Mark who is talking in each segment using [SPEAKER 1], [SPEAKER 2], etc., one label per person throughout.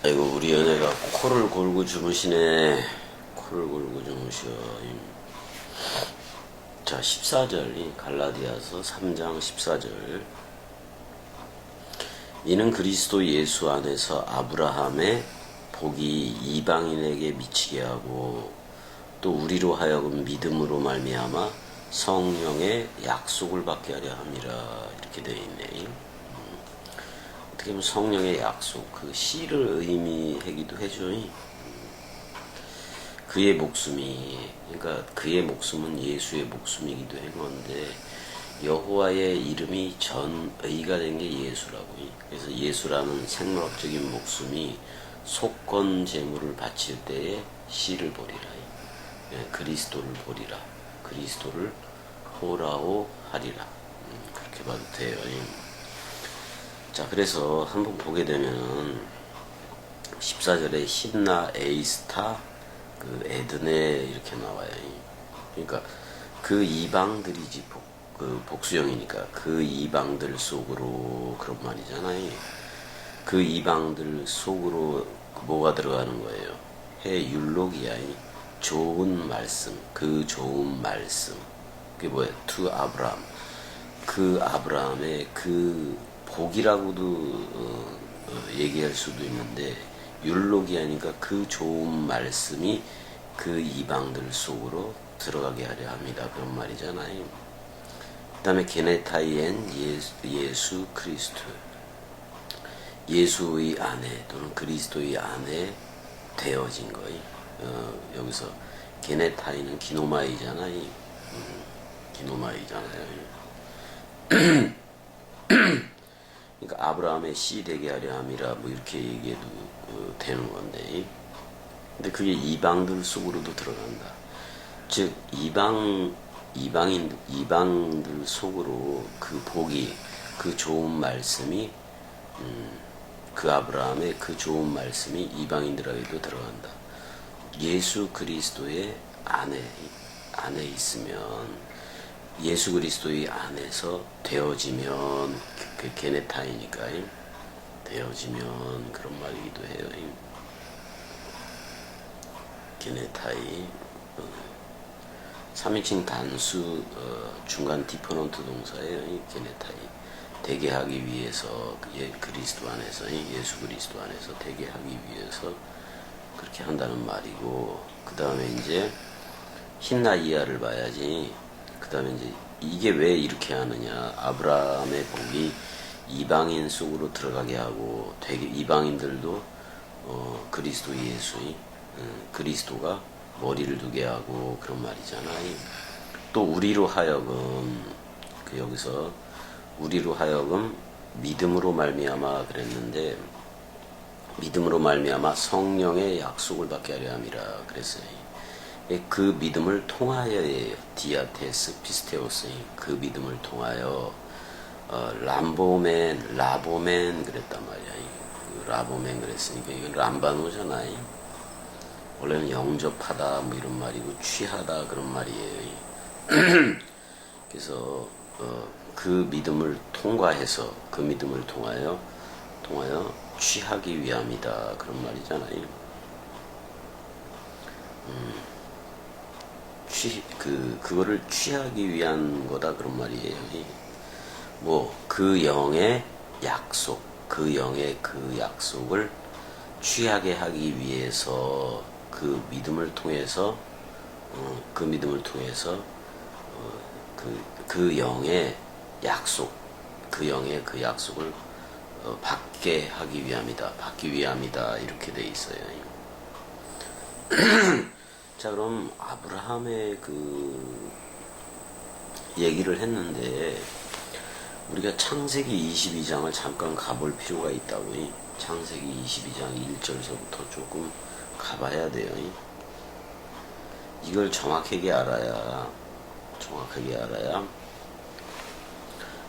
[SPEAKER 1] 아이고 우리 연애가 코를 골고 주무시네. 코를 골고 주무셔. 자 14절 갈라디아서 3장 14절 이는 그리스도 예수 안에서 아브라함의 복이 이방인에게 미치게 하고 또 우리로 하여금 믿음으로 말미암아 성령의 약속을 받게 하려 함이라. 이렇게 되어 있네. 어떻게 보면 성령의 약속, 그 씨를 의미하기도 해줘. 그의 목숨이, 그러니까 그의 목숨은 예수의 목숨이기도 한 건데 여호와의 이름이 전의가 된 게 예수라고. 그래서 예수라는 생물학적인 목숨이 속건 제물을 바칠 때에 씨를 보리라. 그리스도를 보리라. 그리스도를 호라오 하리라. 그렇게 봐도 돼요. 자, 그래서 한번 보게 되면 14절에 신나 에이스타 그 에드네 이렇게 나와요. 그러니까 그 이방들이지 그 복수형이니까 그 이방들 속으로 그런 말이잖아요. 그 이방들 속으로 뭐가 들어가는 거예요? 해 율로기야. 좋은 말씀, 그 좋은 말씀. 그게 뭐야? 투 아브라함. 그 아브라함의 그 복이라고도 얘기할 수도 있는데 율로기하니까 그 좋은 말씀이 그 이방들 속으로 들어가게 하려 합니다. 그런 말이잖아요. 그 다음에 게네타이엔 예수 그리스도. 예수의 안에 또는 그리스도의 안에 되어진 거예요. 여기서 게네타이는 기노마이잖아요. 기노마이잖아요. 그러니까 아브라함의 씨 되게 하려 함이라 뭐 이렇게 얘기해도 되는 건데, 근데 그게 이방들 속으로도 들어간다. 즉 이방들 속으로 그 복이, 그 좋은 말씀이 그 아브라함의 그 좋은 말씀이 이방인들에게도 들어간다. 예수 그리스도의 안에 있으면, 예수 그리스도의 안에서 되어지면, 그 게네타이니까 되어지면 그런 말이기도 해요. 게네타이 3인칭 단수 중간 디퍼런트 동사예요. 게네타이 되게 하기 위해서 그리스도 안에서, 예수 그리스도 안에서 되게 하기 위해서 그렇게 한다는 말이고, 그 다음에 이제 힌나이아를 봐야지. 그 다음에 이제 이게 왜 이렇게 하느냐. 아브라함의 복이 이방인 속으로 들어가게 하고 되게 이방인들도 그리스도 예수의 그리스도가 머리를 두게 하고 그런 말이잖아요. 또 우리로 하여금 여기서 우리로 하여금 믿음으로 말미암아 그랬는데, 믿음으로 말미암아 성령의 약속을 받게 하려 함이라 그랬어요. 그 믿음을 통하여예요. 디아테스 피스테오스. 그 믿음을 통하여 라보멘 그랬단 말이야. 라보멘 그랬으니까 이건 람바노잖아요. 원래는 영접하다 뭐 이런 말이고 취하다 그런 말이에요. 그래서 그 믿음을 통과해서, 그 믿음을 통하여 취하기 위함이다 그런 말이잖아요. 그거를 취하기 위한 거다 그런 말이에요. 뭐 그 영의 약속, 그 영의 그 약속을 취하게 하기 위해서 그 믿음을 통해서 그 영의 약속, 그 영의 그 약속을 받게 하기 위함이다, 받기 위함이다 이렇게 돼 있어요. 자, 그럼 아브라함의 그 얘기를 했는데 우리가 창세기 22장을 잠깐 가볼 필요가 있다고. 창세기 22장 1절서부터 조금 가봐야 돼요. 이걸 정확하게 알아야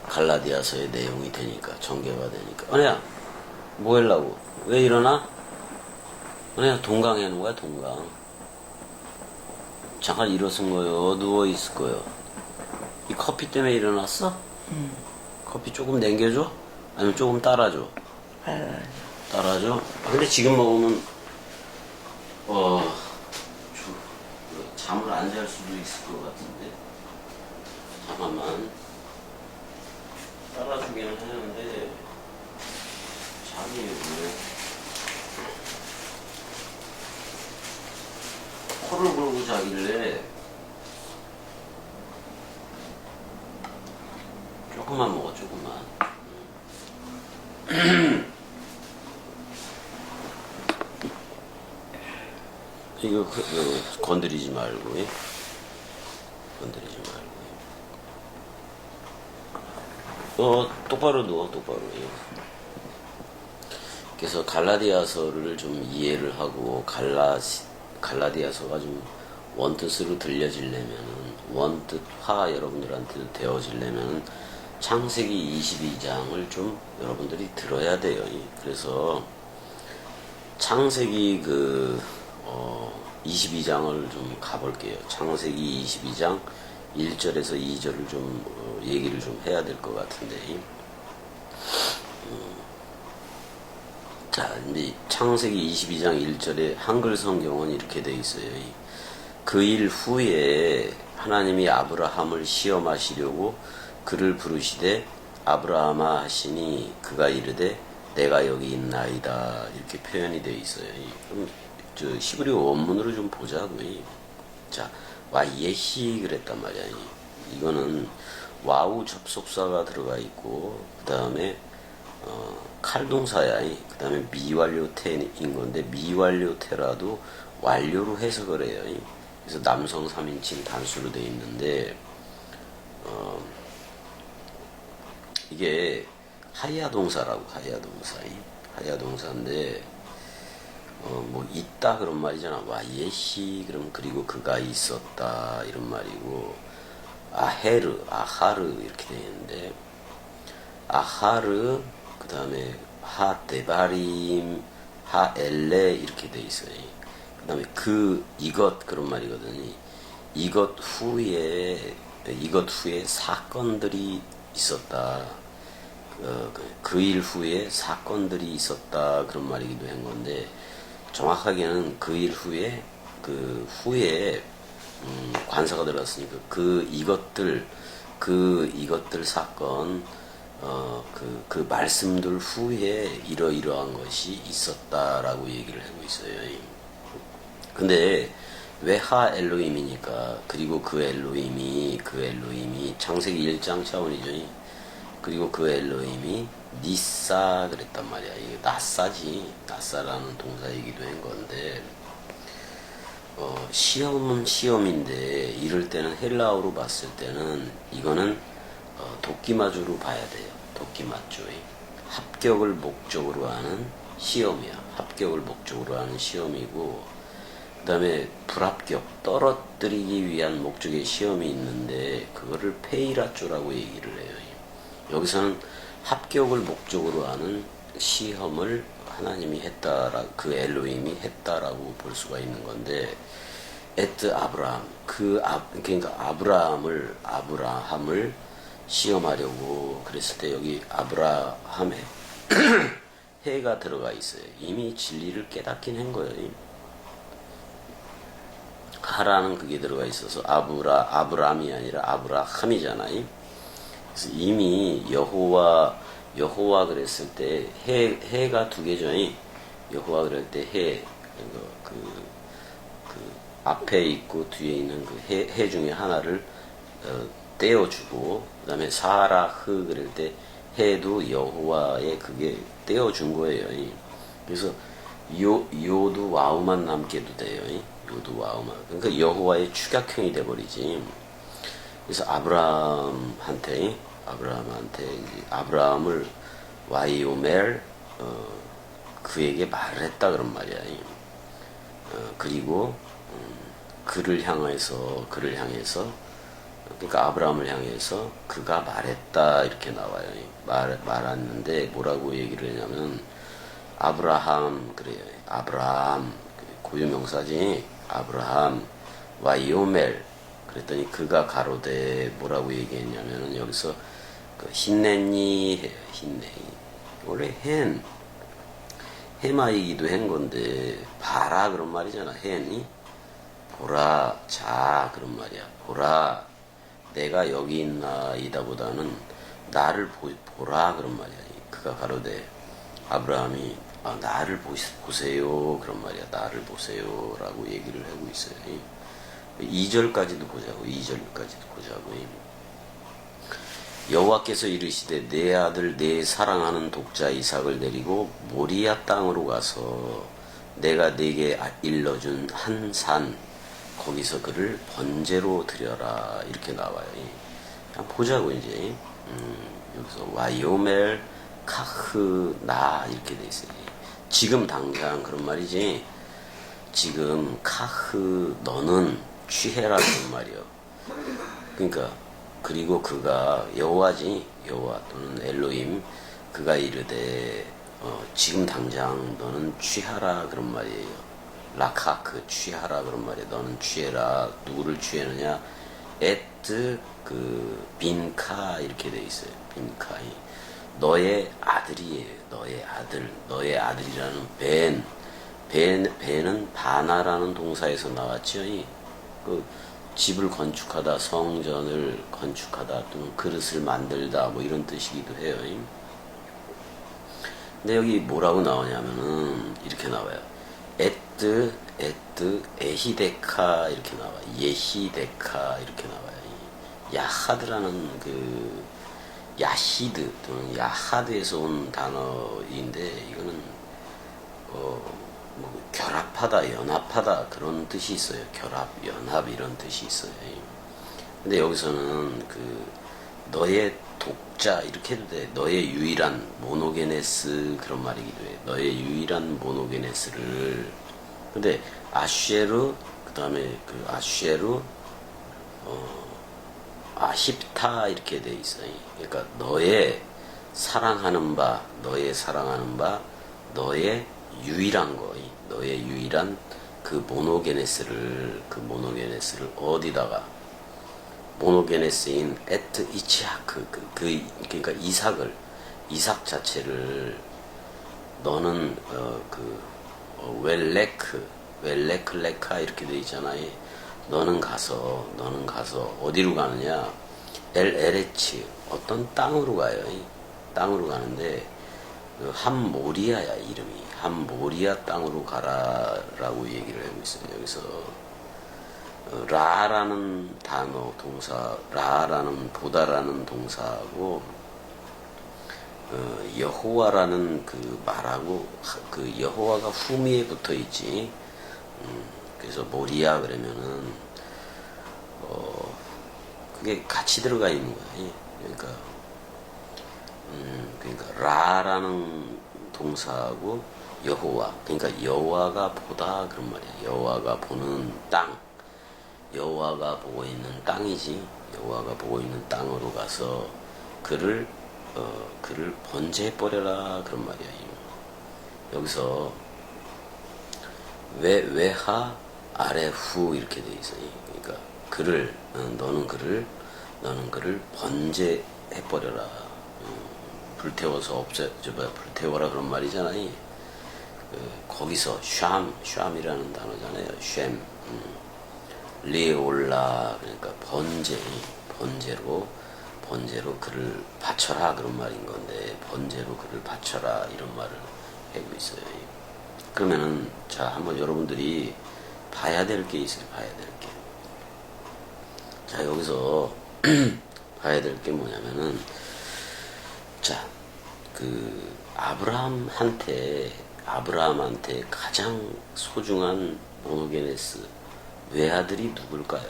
[SPEAKER 1] 갈라디아서의 내용이 되니까, 전개가 되니까. 은혜야, 뭐 하려고? 왜 일어나? 은혜야, 동강 해놓은 거야, 동강. 잠깐 일어선 거요. 누워 있을 거요. 이 커피 때문에 일어났어? 커피 조금 남겨줘? 아니면 조금 따라줘? 따라하죠? 근데 지금 먹으면 잠을 안 잘 수도 있을 것 같은데 잠깐만. 따라주기는 하는데 잠이 왜 코를 골고 자길래 조금만 먹어, 조금만. 이거 건드리지 말고, 예? 건드리지 말고. 똑바로 누워, 똑바로. 예. 그래서 갈라디아서를 좀 이해를 하고 갈라디아서가 좀 원뜻으로 들려지려면은 원뜻화 여러분들한테 되어지려면은 창세기 22장을 좀 여러분들이 들어야 돼요. 그래서 창세기 22장을 좀 가볼게요. 창세기 22장 1절에서 2절을 좀 얘기를 좀 해야 될 것 같은데. 자, 이제 창세기 22장 1절에 한글 성경은 이렇게 돼 있어요. 그 일 후에 하나님이 아브라함을 시험하시려고 그를 부르시되 아브라함아 하시니 그가 이르되 내가 여기 있나이다. 이렇게 표현이 되어 있어요. 그럼 저 히브리 원문으로 좀 보자고요. 자, 와예히 그랬단 말이야. 이거는 와우 접속사가 들어가 있고 그 다음에 칼동사야. 그 다음에 미완료태인 건데 미완료태라도 완료로 해석을 해요. 그래서 남성 3인칭 단수로 되어 있는데 이게 하야동사라고. 하야동사인데 뭐 있다 그런 말이잖아. 와예히 그럼 그리고 그가 있었다 이런 말이고 아하르 이렇게 되어 있는데 아하르 그 다음에 하데바림 하엘레 이렇게 돼 있어요. 그 다음에 이것 그런 말이거든요. 이것 후에 사건들이 있었다. 그 일 후에 사건들이 있었다 그런 말이기도 한 건데 정확하게는 그 일 후에 관사가 들어갔으니까 이것들 사건 그 말씀들 후에 이러이러한 것이 있었다라고 얘기를 하고 있어요. 근데 왜 하엘로힘이니까 그리고 그 엘로힘이 창세기 1장 차원이죠. 그리고 그 엘로힘이 니사 그랬단 말이야. 이게 나사지. 나사라는 동사이기도 한 건데 시험은 시험인데 이럴 때는 헬라어로 봤을 때는 이거는 도끼마주로 봐야 돼요. 도끼마주. 합격을 목적으로 하는 시험이야. 합격을 목적으로 하는 시험이고 그 다음에 불합격, 떨어뜨리기 위한 목적의 시험이 있는데 그거를 페이라쪼라고 얘기를 해요. 여기서는 합격을 목적으로 하는 시험을 하나님이 그 엘로힘이 했다라고 볼 수가 있는 건데 에트 아브라함 그러니까 아브라함을 시험하려고 그랬을 때 여기 아브라함에 해가 들어가 있어요. 이미 진리를 깨닫긴 한 거예요. 하라는 그게 들어가 있어서 아브라함이 아니라 아브라함이잖아요. 그래서 이미 여호와 그랬을 때 해가 두 개죠. 여호와 그럴 때 그 앞에 있고 뒤에 있는 그 해 중에 하나를 떼어주고 그다음에 사라흐 그럴 때 해도 여호와의 그게 떼어준 거예요. 그래서 요도 와우만 남게도 돼요. 요도 와우만. 그러니까 여호와의 축약형이 돼버리지. 그래서 아브라함한테 아브라함을 와이오멜 그에게 말을 했다 그런 말이야. 그리고 그를 향해서 그러니까 아브라함을 향해서 그가 말했다 이렇게 나와요. 말했는데 뭐라고 얘기를 했냐면 아브라함 그래요. 아브라함 고유명사지. 아브라함 와이오멜 그랬더니 그가 가로되 뭐라고 얘기했냐면은 여기서 그 힌내니 해요. 힌내니 원래 해마이기도 한 건데 봐라 그런 말이잖아. 해니 보라 자 그런 말이야. 보라 내가 여기 있나이다 보다는 나를 보라 그런 말이야. 그가 가로되 아브라함이 나를 보세요 그런 말이야. 나를 보세요 라고 얘기를 하고 있어요. 2절까지도 보자고. 2절까지도 보자고. 여호와께서 이르시되 내 아들 내 사랑하는 독자 이삭을 데리고 모리아 땅으로 가서 내가 네게 일러준 한 산 거기서 그를 번제로 드려라 이렇게 나와요. 그냥 보자고 이제. 여기서 와요멜 카흐 나 이렇게 돼 있어요. 지금 당장 그런 말이지. 지금 카흐 너는 취해라 그런 말이요. 그러니까 그리고 그가 여호와지 여호와 또는 엘로힘 그가 이르되 지금 당장 너는 취하라 그런 말이에요. 라카크 취하라 그런 말이에요. 너는 취해라. 누구를 취하느냐? 에트 그 빈카 이렇게 돼 있어요. 빈카이 너의 아들이에요. 너의 아들. 너의 아들이라는 벤은 바나라는 동사에서 나왔죠. 그 집을 건축하다, 성전을 건축하다, 또는 그릇을 만들다, 뭐 이런 뜻이기도 해요. 근데 여기 뭐라고 나오냐면은 이렇게 나와요. 에뜨, 에히데카 이렇게 나와. 예히데카 이렇게 나와요. 야하드라는 그 야히드 또는 야하드에서 온 단어인데 이거는 뭐 결합하다, 연합하다 그런 뜻이 있어요. 결합, 연합 이런 뜻이 있어요. 근데 여기서는 그 너의 독자 이렇게 해도 돼. 너의 유일한 모노게네스 그런 말이기도 해. 너의 유일한 모노게네스를. 근데 아쉐르 그다음에 그 아쉐르 아힙타 이렇게 돼 있어요. 그러니까 너의 사랑하는 바, 너의 유일한 거, 너의 유일한 그 모노게네스를 어디다가 모노게네스인 에트 이치하크 그러니까 이삭 자체를 너는 웰레크레카 이렇게 돼 있잖아요. 너는 가서 어디로 가느냐? 엘에레치 어떤 땅으로 가요. 땅으로 가는데 함모리아야 이름이. 함모리아 땅으로 가라라고 얘기를 하고 있어요. 여기서 라라는 단어 동사, 라라는 보다라는 동사하고 여호와라는 그 말하고 그 여호와가 후미에 붙어 있지. 그래서 모리아 그러면은 그게 같이 들어가 있는 거야. 그러니까 라라는 동사하고 여호와, 그러니까 여호와가 보다 그런 말이야. 여호와가 보는 땅, 여호와가 보고 있는 땅이지. 여호와가 보고 있는 땅으로 가서 그를 번제해 버려라 그런 말이야. 여기서 외하 아래 후 이렇게 돼 있어. 그러니까 너는 그를 번제해 버려라. 불태워서 불태워라 그런 말이잖아요. 거기서 샴이라는 단어잖아요. 샴, 리올라 그러니까 번제로 그를 바쳐라 그런 말인 건데 번제로 그를 바쳐라 이런 말을 하고 있어요. 그러면은 자 한번 여러분들이 봐야 될 게 있어요. 봐야 될 게. 자 여기서 봐야 될 게 뭐냐면은 자 그 아브라함한테 가장 소중한 모노게네스 외아들이 누굴까요?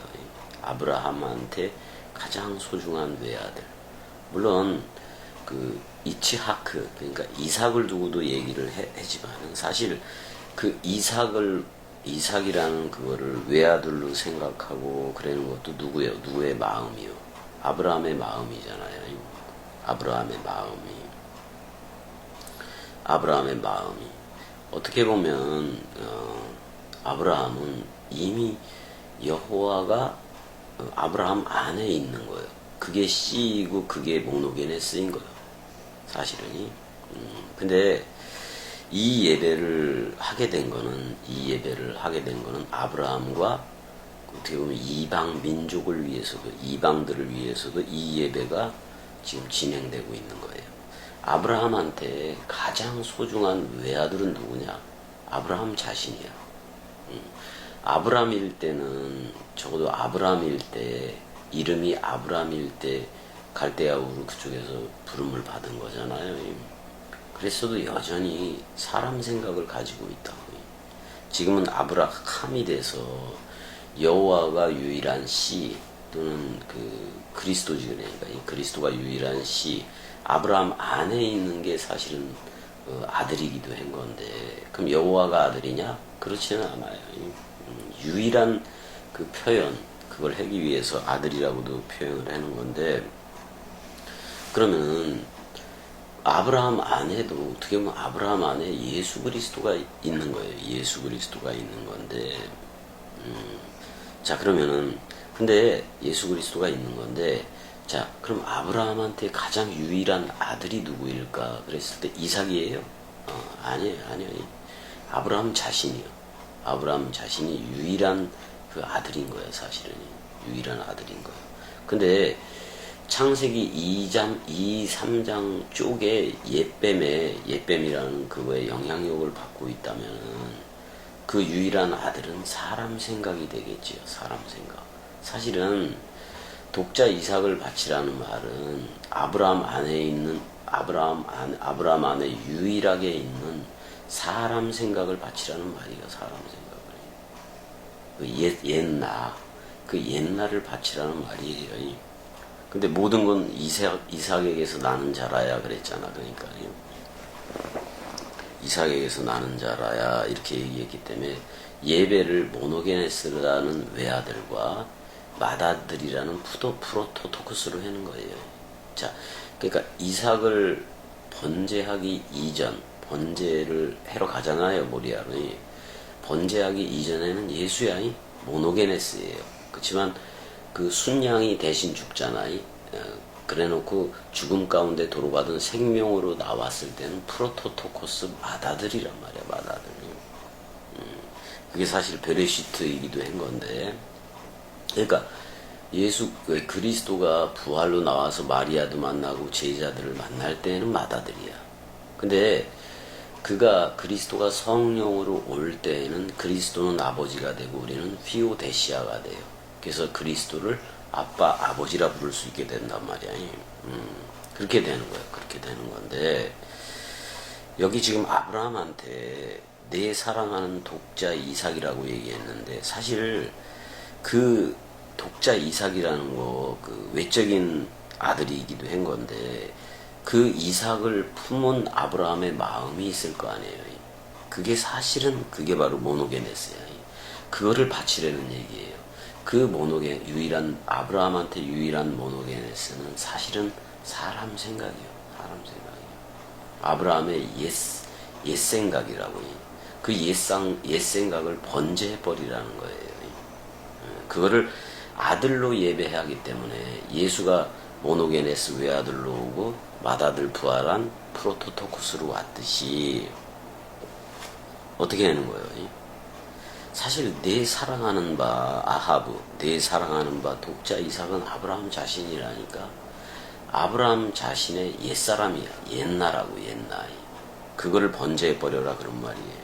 [SPEAKER 1] 아브라함한테 가장 소중한 외아들. 물론 그 이츠하크 그러니까 이삭을 두고도 얘기를 하지만 사실 그 이삭이라는 그거를 외아들로 생각하고 그러는 것도 누구의 마음이요? 아브라함의 마음이잖아요. 아브라함의 마음이 어떻게 보면 아브라함은 이미 여호와가 아브라함 안에 있는 거예요. 그게 씨이고 그게 모노게네스인 거예요. 사실은. 근데 이 예배를 하게 된 거는 아브라함과 어떻게 보면 이방 민족을 위해서도, 이방들을 위해서도 이 예배가 지금 진행되고 있는 거예요. 아브라함한테 가장 소중한 외아들은 누구냐? 아브라함 자신이야. 아브라함일 때는, 적어도 아브라함일 때, 이름이 아브라함일 때 갈대아 우르 그쪽에서 부름을 받은 거잖아요. 그랬어도 여전히 사람 생각을 가지고 있다. 지금은 아브라함이 돼서 여호와가 유일한 씨, 또는 그 그리스도지, 그러니까 이 그리스도가 유일한 씨, 아브라함 안에 있는 게 사실은 아들이기도 한 건데, 그럼 여호와가 아들이냐? 그렇지는 않아요. 유일한 그 표현, 그걸 하기 위해서 아들이라고도 표현을 하는 건데, 그러면은 아브라함 안에도 어떻게 보면 아브라함 안에 예수 그리스도가 있는 거예요. 예수 그리스도가 있는 건데, 자, 그러면은, 근데 예수 그리스도가 있는 건데, 자, 그럼 아브라함한테 가장 유일한 아들이 누구일까? 그랬을 때 이삭이에요? 아니에요. 아브라함 자신이요. 아브라함 자신이 유일한 그 아들인 거예요, 사실은. 유일한 아들인 거예요. 근데 창세기 2, 3장 쪽에 옛뱀이라는 그거에 영향력을 받고 있다면 그 유일한 아들은 사람 생각이 되겠지요. 사람 생각. 사실은 독자 이삭을 바치라는 말은 아브라함 안에 유일하게 있는 사람 생각을 바치라는 말이에요. 사람 생각을. 그 옛날을 바치라는 말이에요. 근데 모든 건 이삭에게서 나는 자라야 그랬잖아. 그러니까요. 이삭에게서 나는 자라야 이렇게 얘기했기 때문에 예배를 모노게네스라는 외아들과 맏아들이라는 프로토토코스로 하는 거예요. 자, 그러니까 이삭을 번제하기 이전, 번제를 하러 가잖아요, 모리아로. 번제하기 이전에는 예수야, 모노게네스예요. 그렇지만 그 순양이 대신 죽잖아요. 그래놓고 죽음 가운데 도로받은 생명으로 나왔을 때는 프로토토코스 맏아들이란 말이야, 맏아들. 그게 사실 베레시트이기도 한 건데, 그러니까 그리스도가 부활로 나와서 마리아도 만나고 제자들을 만날 때는 맏아들이야. 근데 그리스도가 성령으로 올 때에는 그리스도는 아버지가 되고 우리는 휘오데시아가 돼요. 그래서 그리스도를 아버지라 부를 수 있게 된단 말이야. 그렇게 되는 거야. 그렇게 되는 건데, 여기 지금 아브라함한테 내 사랑하는 독자 이삭이라고 얘기했는데, 사실 그 독자 이삭이라는 거, 그 외적인 아들이기도 한 건데, 그 이삭을 품은 아브라함의 마음이 있을 거 아니에요. 그게 사실은 그게 바로 모노게네스야. 그거를 바치려는 얘기예요. 그 아브라함한테 유일한 모노게네스는 사실은 사람 생각이에요. 사람 생각이에요. 아브라함의 옛 생각이라고. 그 옛 생각을 번제해버리라는 거예요. 그거를 아들로 예배하기 때문에 예수가 모노게네스 외아들로 오고 맏아들 부활한 프로토토코스로 왔듯이 어떻게 하는 거예요? 사실 내 사랑하는 바 아하브, 내 사랑하는 바 독자 이삭은 아브라함 자신이라니까. 아브라함 자신의 옛사람이야. 옛날하고 옛날. 그거를 번제해버려라 그런 말이에요.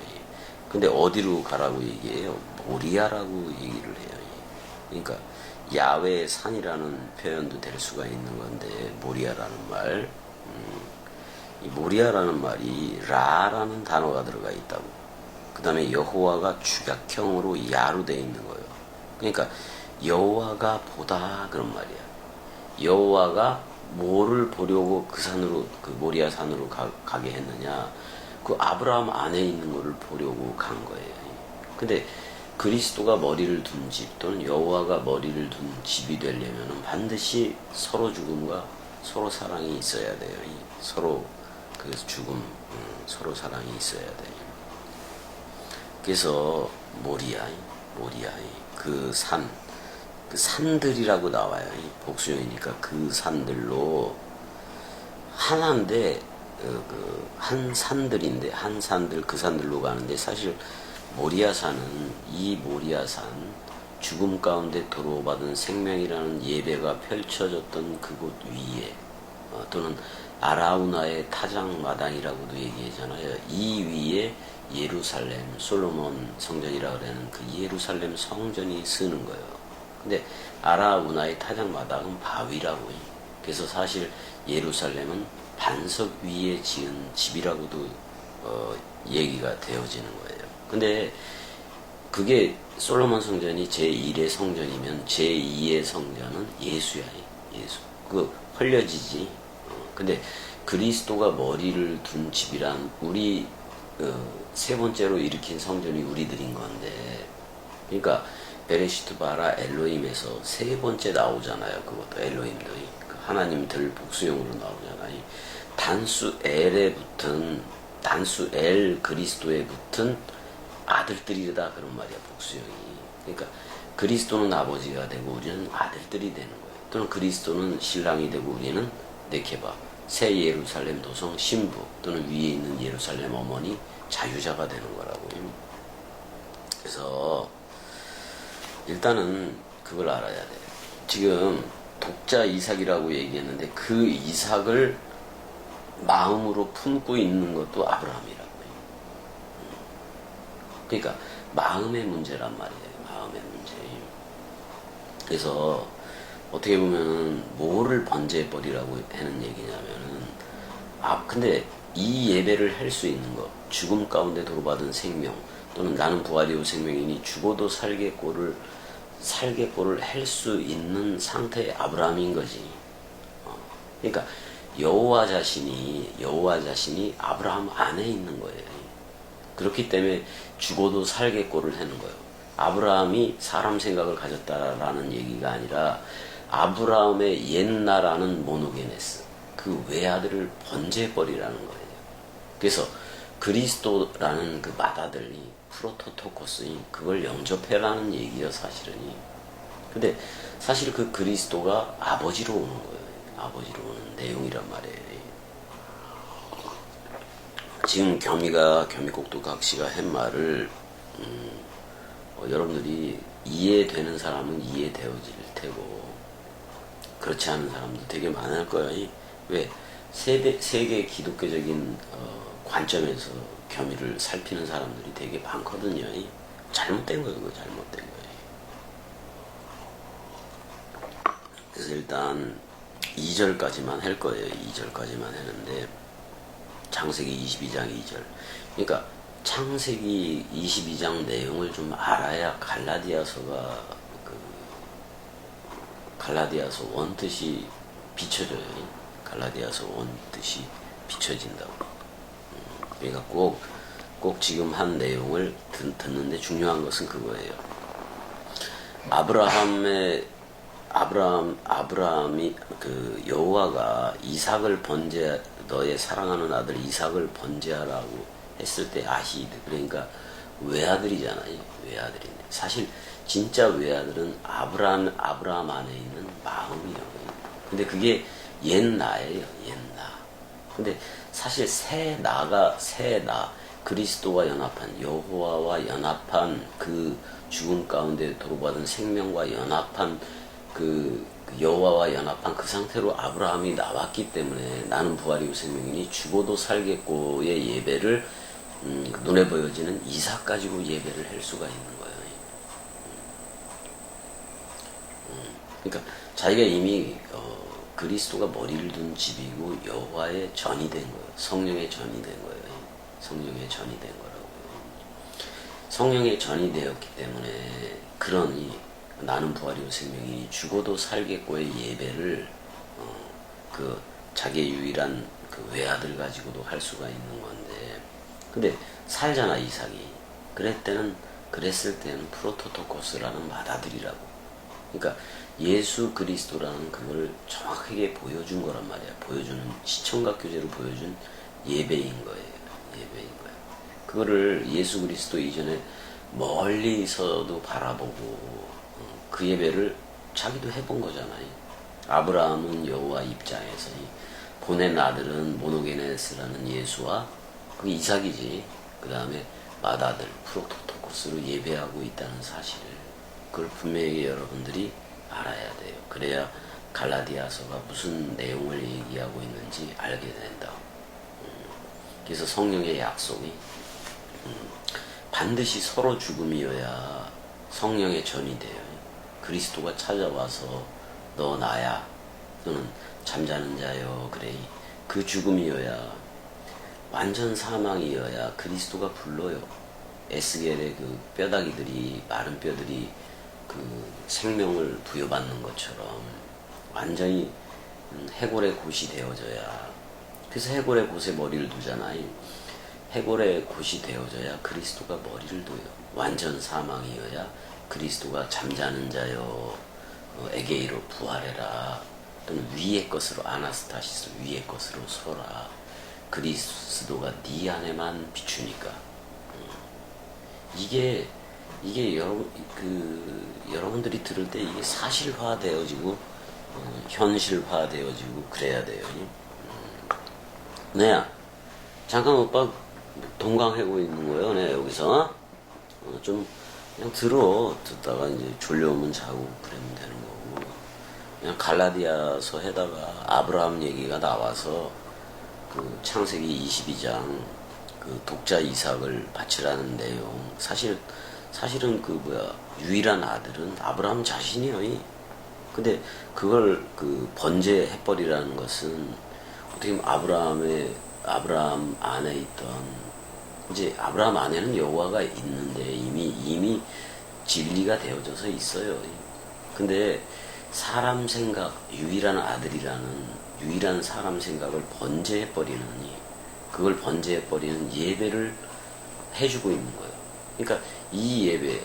[SPEAKER 1] 근데 어디로 가라고 얘기해요? 모리아라고 얘기를 해요. 그러니까 야외의 산이라는 표현도 될 수가 있는 건데, 모리아라는 말, 이 모리아라는 말이 라라는 단어가 들어가 있다고. 그 다음에 여호와가 축약형으로 야로 되어 있는 거예요. 그러니까 여호와가 보다 그런 말이야. 여호와가 뭐를 보려고 그 산으로, 그 모리아 산으로 가게 했느냐? 그 아브라함 안에 있는 거를 보려고 간 거예요. 근데 그리스도가 머리를 둔 집, 또는 여호와가 머리를 둔 집이 되려면 반드시 서로 죽음과 서로 사랑이 있어야 돼요. 서로 그 죽음, 서로 사랑이 있어야 돼요. 그래서 모리아, 그 산들이라고 나와요. 복수형이니까 그 산들로 하나인데, 한 산들인데 한 산들 그 산들로 가는데 사실 모리아산은 이 모리아산 죽음 가운데 도로받은 생명이라는 예배가 펼쳐졌던 그곳 위에 또는 아라우나의 타작마당이라고도 얘기하잖아요. 이 위에 예루살렘 솔로몬 성전이라고 하는 그 예루살렘 성전이 쓰는 거예요. 근데 아라우나의 타작마당은 바위라고. 그래서 사실 예루살렘은 반석 위에 지은 집이라고도 얘기가 되어지는 거예요. 근데 그게 솔로몬 성전이 제1의 성전이면 제2의 성전은 예수야. 예수. 그 헐려지지. 근데 그리스도가 머리를 둔 집이란 우리 세 번째로 일으킨 성전이 우리들인 건데, 그러니까 베레시트 바라 엘로힘에서 세 번째 나오잖아요. 그것도 엘로힘도 그 하나님들 복수형으로 나오잖아요. 단수 엘에 붙은 단수 엘 그리스도에 붙은 아들들이다 그런 말이야, 복수형이. 그러니까 그리스도는 아버지가 되고 우리는 아들들이 되는 거예요. 또는 그리스도는 신랑이 되고 우리는 네케바 새 예루살렘 도성 신부 또는 위에 있는 예루살렘 어머니 자유자가 되는 거라고요. 그래서 일단은 그걸 알아야 돼요. 지금 독자 이삭이라고 얘기했는데 그 이삭을 마음으로 품고 있는 것도 아브라함이라고요. 그러니까 마음의 문제란 말이에요. 마음의 문제. 그래서 어떻게 보면 뭐를 번제해버리라고 하는 얘기냐면은 근데 이 예배를 할 수 있는 것, 죽음 가운데 도로받은 생명 또는 나는 부활이요 생명이니 죽어도 살겠고를 할 수 있는 상태의 아브라함인 거지. 그러니까 여호와 자신이 아브라함 안에 있는 거예요. 그렇기 때문에 죽어도 살겠고를 하는 거예요. 아브라함이 사람 생각을 가졌다라는 얘기가 아니라 아브라함의 옛나라는 모노게네스, 그 외아들을 번제해버리라는 거예요. 그래서 그리스도라는 그 맏아들이 프로토토코스니 그걸 영접해라는 얘기예요, 사실은. 근데 사실 그 그리스도가 아버지로 오는 거예요. 아버지로 오는 내용이란 말이에요. 지금 겸이곡도 각시가 한 말을 여러분들이 이해되는 사람은 이해되어질 테고 그렇지 않은 사람도 되게 많을 거예요. 왜? 세계 기독교적인 관점에서 겸이를 살피는 사람들이 되게 많거든요. 잘못된 거예요. 그거 잘못된 거예요. 그래서 일단 2절까지만 할 거예요. 2절까지만 하는데 창세기 22장 2절. 그러니까 창세기 22장 내용을 좀 알아야 갈라디아서 원뜻이 비춰져요. 갈라디아서 원뜻이 비춰진다고. 그러니까 꼭 지금 한 내용을 듣는데 중요한 것은 그거예요. 아브라함이 그 여호와가 이삭을 너의 사랑하는 아들 이삭을 번제하라고 했을 때 아히드, 그러니까 외아들이잖아요. 외아들인데 사실 진짜 외아들은 아브라함 안에 있는 마음이에요. 근데 그게 옛나예요. 옛나. 근데 사실 새 나 그리스도와 연합한 여호와와 연합한 그 죽음 가운데 도로받은 생명과 연합한 그 여호와와 연합한 그 상태로 아브라함이 나왔기 때문에 나는 부활이요 생명이니 죽어도 살겠고의 예배를 눈에 보여지는 이삭 가지고 예배를 할 수가 있는 거예요. 그러니까 자기가 이미 그리스도가 머리를 둔 집이고 여호와의 전이 된 거예요. 성령의 전이 된 거예요. 성령의 전이 된 거라고요. 성령의 전이 되었기 때문에 그러니 나는 부활이요 생명이니 죽어도 살겠고의 예배를 그 자기의 유일한 그 외아들 가지고도 할 수가 있는 건데, 근데 살잖아 이삭이. 그랬을 때는 프로토토코스라는 맏아들이라고. 그러니까 예수 그리스도라는 그걸 정확하게 보여준 거란 말이야. 보여주는 시청각 교제로 보여준 예배인 거예요. 예배인 거야. 그거를 예수 그리스도 이전에 멀리서도 바라보고 그 예배를 자기도 해본 거잖아요. 아브라함은 여호와 입장에서 보낸 아들은 모노게네스라는 예수와 그 이삭이지. 그 다음에 맏아들 프로토토코스로 예배하고 있다는 사실을, 그걸 분명히 여러분들이 알아야 돼요. 그래야 갈라디아서가 무슨 내용을 얘기하고 있는지 알게 된다. 그래서 성령의 약속이 반드시 서로 죽음이어야 성령의 전이 돼요. 그리스도가 찾아와서 너 나야, 또는 잠자는 자여, 그래, 그 죽음이어야, 완전 사망이어야 그리스도가 불러요. 에스겔의 그 뼈다귀들이, 마른 뼈들이 그 생명을 부여받는 것처럼 완전히 해골의 곳이 되어져야, 그래서 해골의 곳에 머리를 두잖아요. 해골의 곳이 되어져야 그리스도가 머리를 둬요. 완전 사망이어야 그리스도가 잠자는 자여 에게이로 부활해라, 또는 위의 것으로, 아나스타시스 위의 것으로 서라, 그리스도가 네 안에만 비추니까. 이게 여러분들이 들을 때 이게 사실화되어지고 현실화되어지고 그래야 돼요. 네, 잠깐 오빠 동강하고 있는 거예요. 네, 여기서 좀 그냥 듣다가 이제 졸려오면 자고 그러면 되는 거고, 그냥 갈라디아서 해다가 아브라함 얘기가 나와서 그 창세기 22장 그 독자 이삭을 바치라는 내용, 사실은 유일한 아들은 아브라함 자신이에요. 근데 그걸 그 번제해버리라는 것은 어떻게 보면 아브라함 안에 있던, 이제 아브라함 안에는 여호와가 있는데 이미 진리가 되어져서 있어요. 근데 사람 생각, 유일한 아들이라는 유일한 사람 생각을 번제해버리는, 그걸 번제해버리는 예배를 해주고 있는 거예요. 그러니까 이 예배,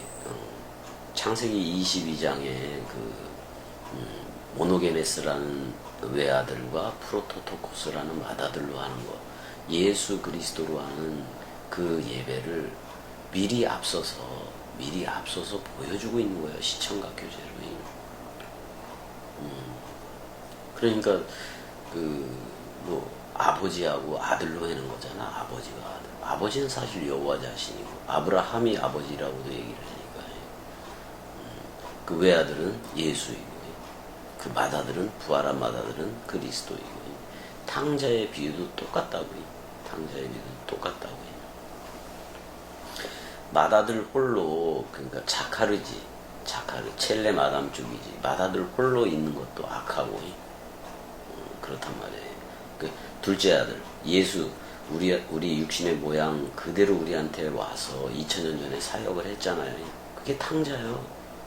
[SPEAKER 1] 창세기 22장에 모노게네스라는 외아들과 프로토토코스라는 맏아들로 하는 것, 예수 그리스도로 하는 그 예배를 미리 앞서서 보여주고 있는 거예요. 시청각 교제로. 그러니까 아버지하고 아들로 하는 거잖아. 아버지와 아들. 아버지는 사실 여호와 자신이고 아브라함이 아버지라고도 얘기를 하니까. 그 외아들은 예수이고, 그 맏아들은, 부활한 맏아들은 그리스도이고, 탕자의 비유도 똑같다고요. 탕자의 비유도 똑같다고요. 맏아들 홀로, 그러니까 자카르, 첼레 마담 쪽이지. 맏아들 홀로 있는 것도 악하고, 그렇단 말이에요. 그 둘째 아들, 예수, 우리 육신의 모양 그대로 우리한테 와서 2000년 전에 사역을 했잖아요. 그게 탕자요.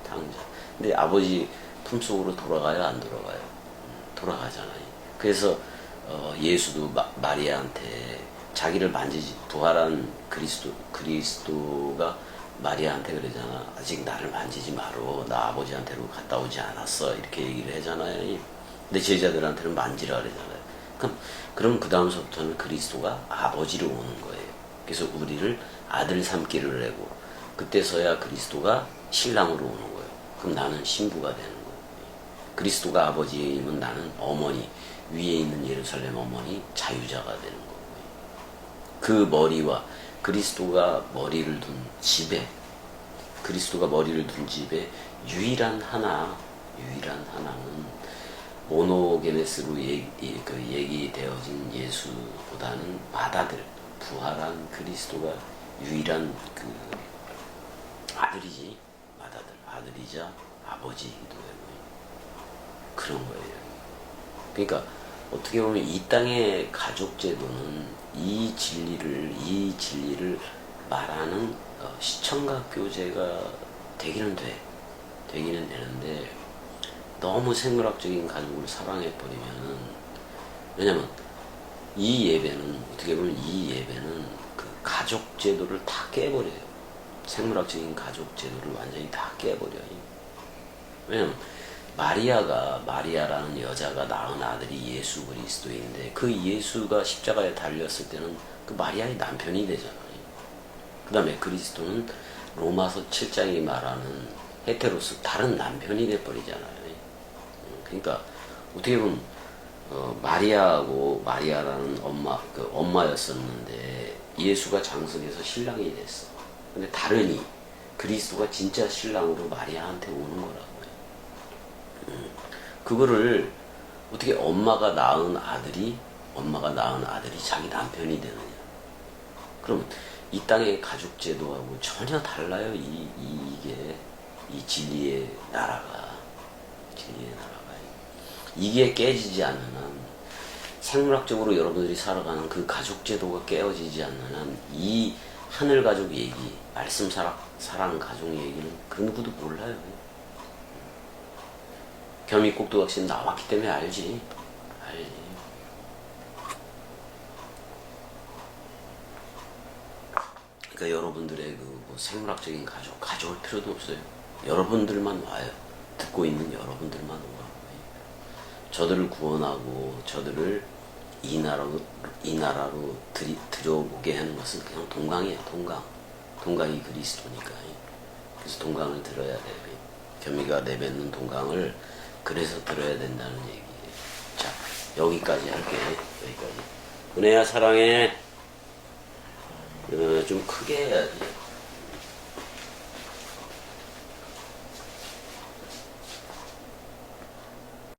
[SPEAKER 1] 탕자. 근데 아버지 품속으로 돌아가요, 안 돌아가요? 돌아가잖아요. 그래서 예수도 마리아한테 자기를 만지지, 부활한 그리스도가 마리아한테 그러잖아. 아직 나를 만지지 마로, 나 아버지한테로 갔다 오지 않았어, 이렇게 얘기를 하잖아요. 근데 제자들한테는 만지라 그러잖아요. 그럼 그 다음서부터는 그리스도가 아버지로 오는 거예요. 그래서 우리를 아들 삼기를 하고, 그때서야 그리스도가 신랑으로 오는 거예요. 그럼 나는 신부가 되는 거예요. 그리스도가 아버지이면 나는 어머니, 위에 있는 예루살렘 어머니, 자유자가 되는 거고요. 그 머리와 그리스도가 머리를 둔 집에, 유일한 하나는 모노게네스로 얘기되어진 예수보다는 맏아들, 부활한 그리스도가 유일한 그 아들이지. 아들이자 아버지이기도 해요. 그런 거예요. 그러니까 어떻게 보면 이 땅의 가족 제도는 이 진리를 말하는 시청각 교제가 되기는 되는데, 너무 생물학적인 가족을 사랑해버리면은, 왜냐면 이 예배는 그 가족 제도를 다 깨버려요. 생물학적인 가족 제도를 완전히 다 깨버려요. 왜냐면 마리아라는 여자가 낳은 아들이 예수 그리스도인데, 그 예수가 십자가에 달렸을 때는 그 마리아의 남편이 되잖아요. 그 다음에 그리스도는 로마서 7장이 말하는 헤테로스, 다른 남편이 돼버리잖아요. 그러니까 어떻게 보면 마리아하고 마리아라는 엄마였었는데 예수가 장성해서 신랑이 됐어. 근데 다르니 그리스도가 진짜 신랑으로 마리아한테 오는 거라고요. 그거를 어떻게 엄마가 낳은 아들이 자기 남편이 되느냐? 그럼 이 땅의 가족 제도하고 전혀 달라요. 이게 이 진리의 나라가 이게 깨지지 않는 한, 생물학적으로 여러분들이 살아가는 그 가족 제도가 깨어지지 않는 한, 이 하늘 가족 얘기, 말씀 사랑 가족 얘기는 그 누구도 몰라요. 겸이꼭두각신 나왔기 때문에 알지. 그러니까 여러분들의 뭐 생물학적인 가져올 필요도 없어요. 여러분들만 와요. 듣고 있는 여러분들만 오라고. 저들을 구원하고 저들을 이 나라로 들여오게 하는 것은 그냥 동강이에요. 동강이 그리스도니까. 그래서 동강을 들어야 돼요. 겸이가 내뱉는 동강을 그래서 들어야 된다는 얘기예요. 자, 여기까지 할게요. 여기까지. 은혜야 사랑해. 좀 크게 해야지.